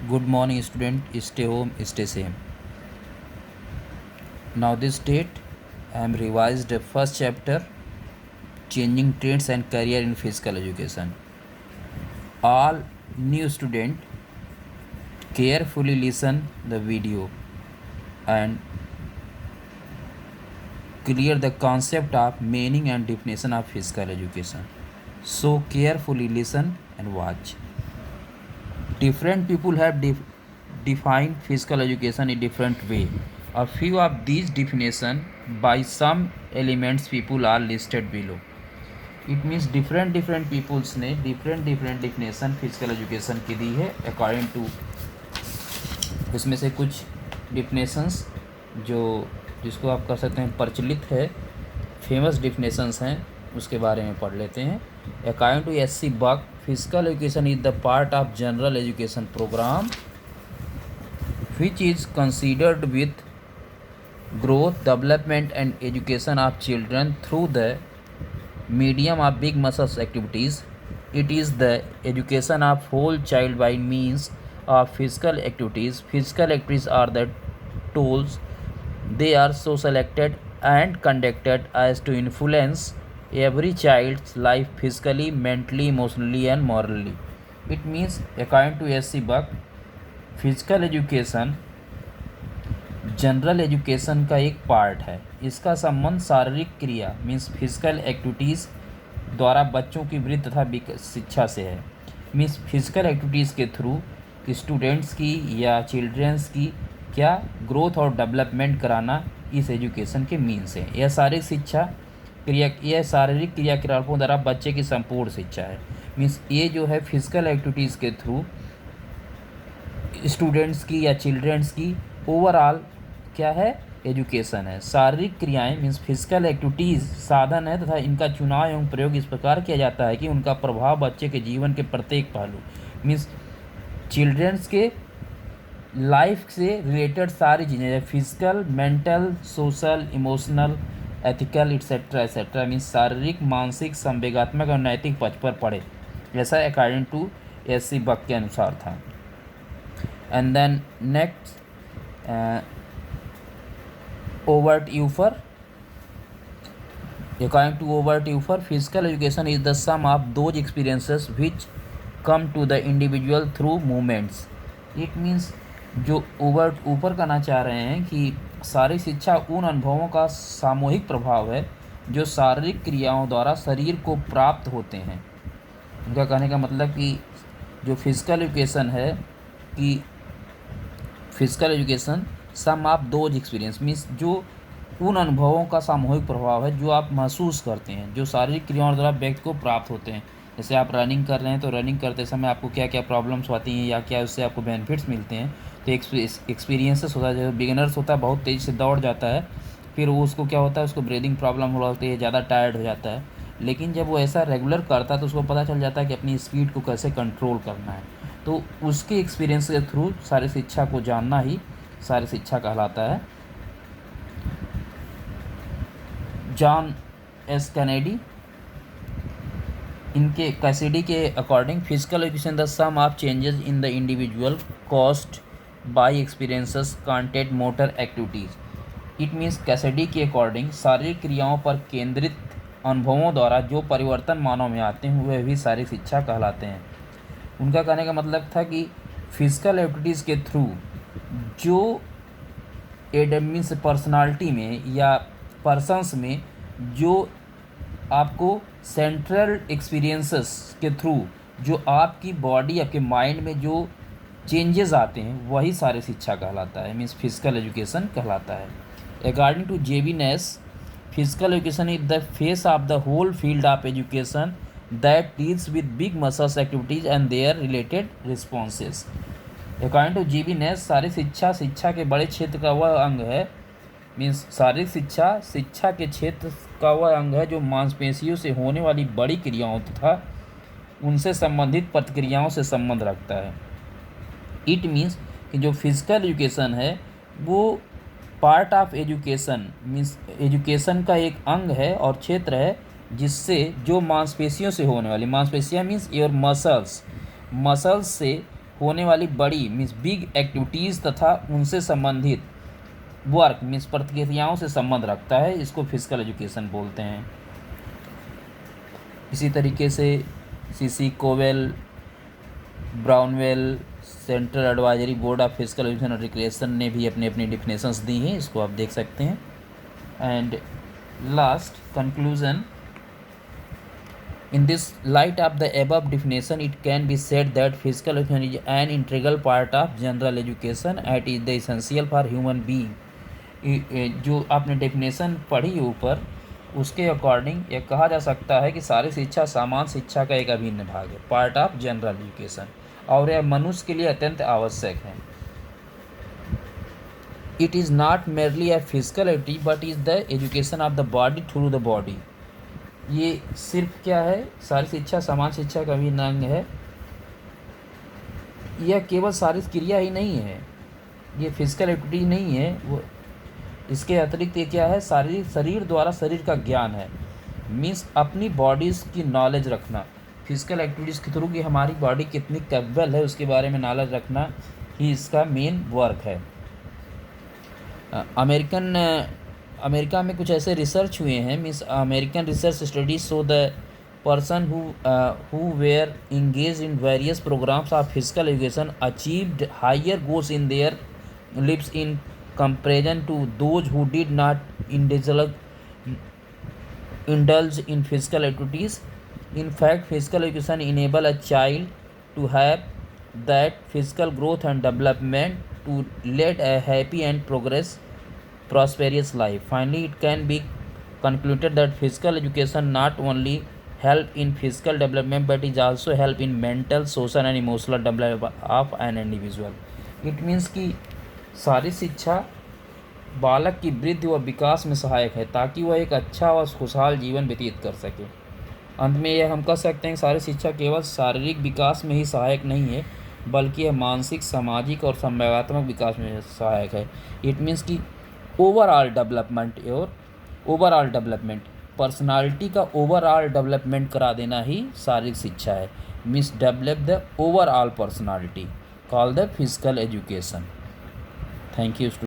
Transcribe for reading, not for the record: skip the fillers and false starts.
Good morning, student. Stay home, stay same. Now, this date, I am revised the first chapter, changing trends and career in physical education. All new student carefully listen the video and clear the concept of meaning and definition of physical education. So carefully listen and watch. Different people have defined physical education in different way. A few of these definition by some elements people are listed below. It means different peoples ने different definition physical education की दी है according to इसमें से कुछ definitions जो जिसको आप कह सकते हैं प्रचलित है, फेमस definitions हैं, उसके बारे में पढ़ लेते हैं. According to S.C. Buck, physical education is the part of general education program which is considered with growth, development and education of children through the medium of big muscles activities. It is the education of whole child by means of physical activities. Physical activities are the tools. They are so selected and conducted as to influence every child's life physically, mentally, emotionally and morally. It means, according to S.C. Buck, physical education general education का एक part है. इसका संबंध शारीरिक क्रिया means physical activities द्वारा बच्चों की वृद्धि तथा शिक्षा से है. मीन्स फिजिकल एक्टिविटीज़ के थ्रू स्टूडेंट्स की या चिल्ड्रंस की क्या ग्रोथ और डेवलपमेंट कराना इस एजुकेशन के मीन्स है. यह शारीरिक क्रियाकलापों द्वारा बच्चे की संपूर्ण शिक्षा है. मीन्स ये जो है फिजिकल एक्टिविटीज़ के थ्रू स्टूडेंट्स की या चिल्ड्रंस की ओवरऑल क्या है एजुकेशन है. शारीरिक क्रियाएं मीन्स फिजिकल एक्टिविटीज़ साधन है तथा इनका चुनाव एवं प्रयोग इस प्रकार किया जाता है कि उनका प्रभाव बच्चे के जीवन के प्रत्येक पहलू मीन्स चिल्ड्रंस के लाइफ से रिलेटेड सारी चीज़ें physical, mental, social, emotional, ethical etcetera means शारीरिक, मानसिक, संवेगात्मक और नैतिक पक्ष पर पड़े. ऐसा अकॉर्डिंग टू S.C. बक के अनुसार था. And then next, Overt Ufer. According to Overt Ufer, physical education is the sum of those experiences which come to the individual through movements. It means जो ओवर्ट ऊपर करना चाह रहे हैं कि शारीरिक शिक्षा उन अनुभवों का सामूहिक प्रभाव है जो शारीरिक क्रियाओं द्वारा शरीर को प्राप्त होते हैं. उनका कहने का मतलब कि जो फिजिकल एजुकेशन है कि physical education sum of those experience means जो उन अनुभवों का सामूहिक प्रभाव है जो आप महसूस करते हैं जो शारीरिक क्रियाओं द्वारा व्यक्ति को प्राप्त होते हैं. जैसे आप रनिंग कर रहे हैं तो रनिंग करते समय आपको क्या क्या प्रॉब्लम्स होती हैं या क्या उससे आपको बेनिफिट्स मिलते हैं. तो एक्सपीरियंसेस होता है. जो बिगिनर्स होता है बहुत तेज़ी से दौड़ जाता है, फिर वो उसको क्या होता है उसको ब्रीदिंग प्रॉब्लम हो जाती है, ज़्यादा टायर्ड हो जाता है. लेकिन जब वो ऐसा रेगुलर करता है तो उसको पता चल जाता है कि अपनी स्पीड को कैसे कंट्रोल करना है. तो उसके एक्सपीरियंस के थ्रू सारी शिक्षा को जानना ही सारी शिक्षा कहलाता है. जॉन एस कैनेडी इनके कैसिडी के according physical education the sum of changes in the individual caused by experiences content motor activities. It means Cassidy के अकॉर्डिंग शारीरिक क्रियाओं पर केंद्रित अनुभवों द्वारा जो परिवर्तन मानव में आते हैं वह भी शारीरिक शिक्षा कहलाते हैं. उनका कहने का मतलब था कि फिजिकल एक्टिविटीज़ के थ्रू जो मीन्स पर्सनालिटी में या पर्सन्स में जो आपको सेंट्रल एक्सपीरियंसेस के थ्रू जो आपकी बॉडी आपके माइंड में जो चेंजेस आते हैं वही सारी शिक्षा कहलाता है. मीन्स फिजिकल एजुकेशन कहलाता है. According to J.B. Nash, physical education is the face of the whole field of education that deals with big muscles activities and their related responses. According to J.B. Nash, शारीरिक शिक्षा के बड़े क्षेत्र का वह अंग है. मीन्स शारीरिक शिक्षा के क्षेत्र का वह अंग है जो मांसपेशियों से होने वाली बड़ी क्रियाओं तथा उनसे संबंधित प्रतिक्रियाओं से संबंध रखता है. इट मीन्स कि जो फिजिकल एजुकेशन है वो part of education means education का एक अंग है और क्षेत्र है जिससे जो मांसपेशियों से होने वाली मांसपेशियाँ मीन्स योर मसल्स से होने वाली बड़ी मीन्स बिग एक्टिविटीज़ तथा उनसे संबंधित वर्क मीन्स प्रक्रियाओं से संबंध रखता है, इसको फिजिकल एजुकेशन बोलते हैं। इसी तरीके से CC Cowell, Brownell, central advisory board of physical education और रिक्रिएशन ने भी अपनी अपनी डिफिनेशंस दी हैं, इसको आप देख सकते हैं। And last conclusion, in this light of the above definition, it can be said that physical education is an integral part of general education and is the essential for human being। जो आपने definition पढ़ी ऊपर, उसके according ये कहा जा सकता है कि सारी शिक्षा सामान्य शिक्षा का एक अभिन्न भाग है, पार्ट ऑफ जनरल एजुकेशन, और यह मनुष्य के लिए अत्यंत आवश्यक है। It is not merely a physical activity but is the education of the body through the body. ये सिर्फ क्या है, सारी शिक्षा समान शिक्षा का भी अंग है। यह केवल शारीरिक क्रिया ही नहीं है, ये फिजिकल एक्टिविटी नहीं है, वो इसके अतिरिक्त ये क्या है, शारीरिक शरीर द्वारा शरीर का ज्ञान है। मीन्स अपनी बॉडीज़ की नॉलेज रखना, फिजिकल एक्टिविटीज़ के थ्रू कि हमारी बॉडी कितनी कैपेबल है उसके बारे में नॉलेज रखना ही इसका मेन वर्क है। अमेरिका में कुछ ऐसे रिसर्च हुए हैं, means American research studies show the person who were engage in various programmes of physical education achieved higher goals in their lives in comparison to those who did not indulge in physical activities। In fact, physical education enable a child to have that physical growth and development to lead a happy and prosperous life। Finally, it can be concluded that physical education not only help in physical development but is also help in mental, social and emotional development of an individual। It means कि सारी शिक्षा बालक की वृद्धि व विकास में सहायक है ताकि वह एक अच्छा व खुशहाल जीवन व्यतीत कर सके। अंत में यह हम कह सकते हैं कि सारी शिक्षा केवल शारीरिक विकास में ही सहायक नहीं है बल्कि यह मानसिक, सामाजिक और संवेगात्मक विकास में सहायक है। इट मीन्स कि ओवरऑल डेवलपमेंट पर्सनालिटी का ओवरऑल डेवलपमेंट करा देना ही शारीरिक शिक्षा है। Means develop the overall personality, call the physical education. Thank you.